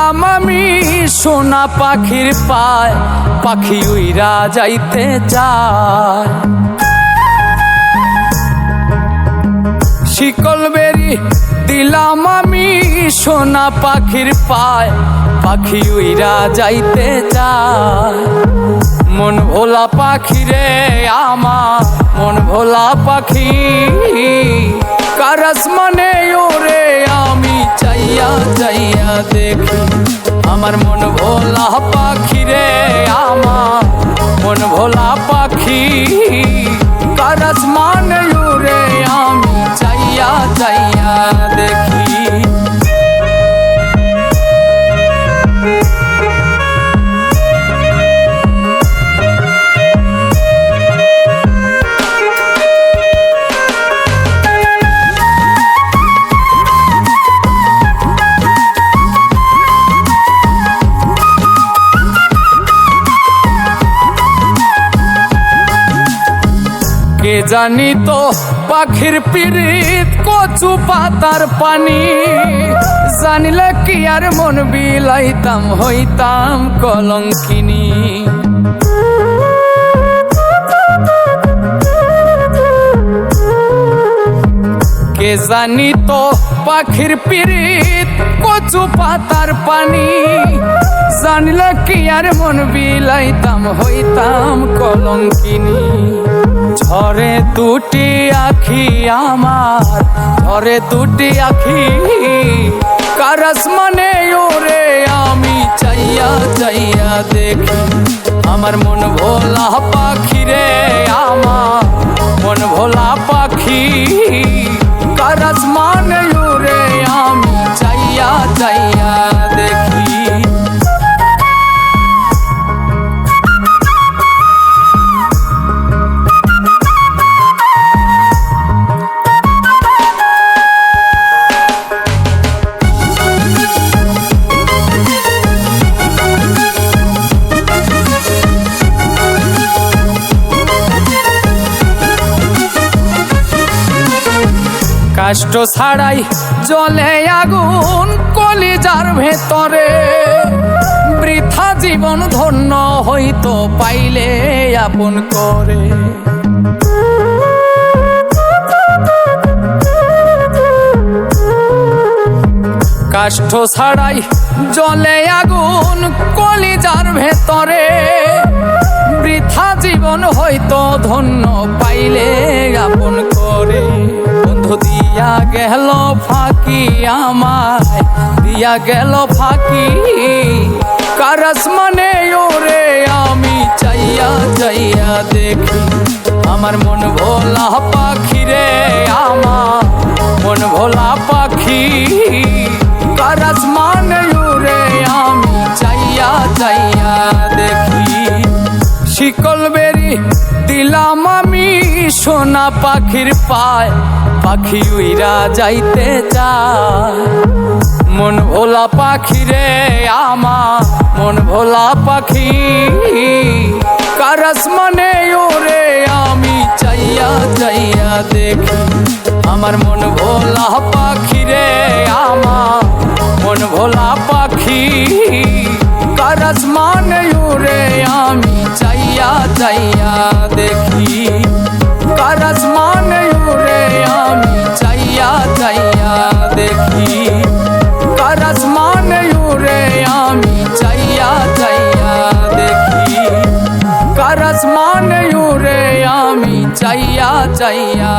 দিলাম আমি সোনা পাখির পায়, পাখি উইরা যাইতে চায়। শিকল বেরি দিলাম আমি সোনা পাখির পায়, পাখি উইরা যাইতে চায়। মন ভোলা পাখি রে আমার, মন ভোলা পাখি, কার আসমানে ওরে আমি চাইয়া চাইয়া দেখি। আমার মন ভোলা পাখি রে আমার, মন ভোলা পাখি, কার আসমানে ওরে আমি চাইয়া চাইয়া দেখি। কে জানি তো পাখির পিরিত কচু পাতার পানি, জানিলে কি আর মন বিলাইতাম হইতাম কলঙ্কিনী। কে জানি তো পাখির পিরিত কচু পাতার পানি, জানিলে কি আর মন বিলাইতাম হইতাম কলঙ্কিনী। ঝরে দুটি আখি আমার, ঝরে দুটি আখি, কার আসমানে ওরে আমি চাইয়া চাইয়া দেখি। আমার মন ভোলা পাখি রে আমার, মন ভোলা পাখি, কার আসমানে ওরে আমি চাইয়া চাইয়া দেখি। কষ্ট ছাড়াই জ্বলে আগুন কলিজার ভেতরে, বৃথা জীবন ধন্য হইতো পাইলে আপন করে। কষ্ট ছাড়াই জ্বলে আগুন কলিজার ভেতরে, বৃথা জীবন হইতো ধন্য পাইলে আপন করে। বন্ধু দিয়া গেল ফাঁকি আমায়, দিয়া গেল ফাঁকি, কার আসমানে ওরে আমি চাইয়া চাইয়া দেখি। আমার মন ভোলা পাখি রে আমার, মন ভোলা পাখি, কার আসমানে ওরে আমি চাইয়া চাইয়া দেখি। শিকল বেরি দিলাম আমি সোনা পাখির পায়, পাখি উইরা যাইতে চায়। মন ভোলা পাখি রে আমার, মন ভোলা পাখি, কার আসমানে ওরে আমি চাইয়া চাইয়া দেখি। আমার মন ভোলা পাখি রে আমার, মন ভোলা পাখি, কার আসমানে ওরে আমি চাইয়া চাইয়া দেখি। কার আসমানে ওরে আমি চাইয়া চাইয়া দেখি। কার আসমানে ওরে আমি চাইয়া চাইয়া দেখি। কার আসমানে ওরে আমি চাইয়া চাইয়া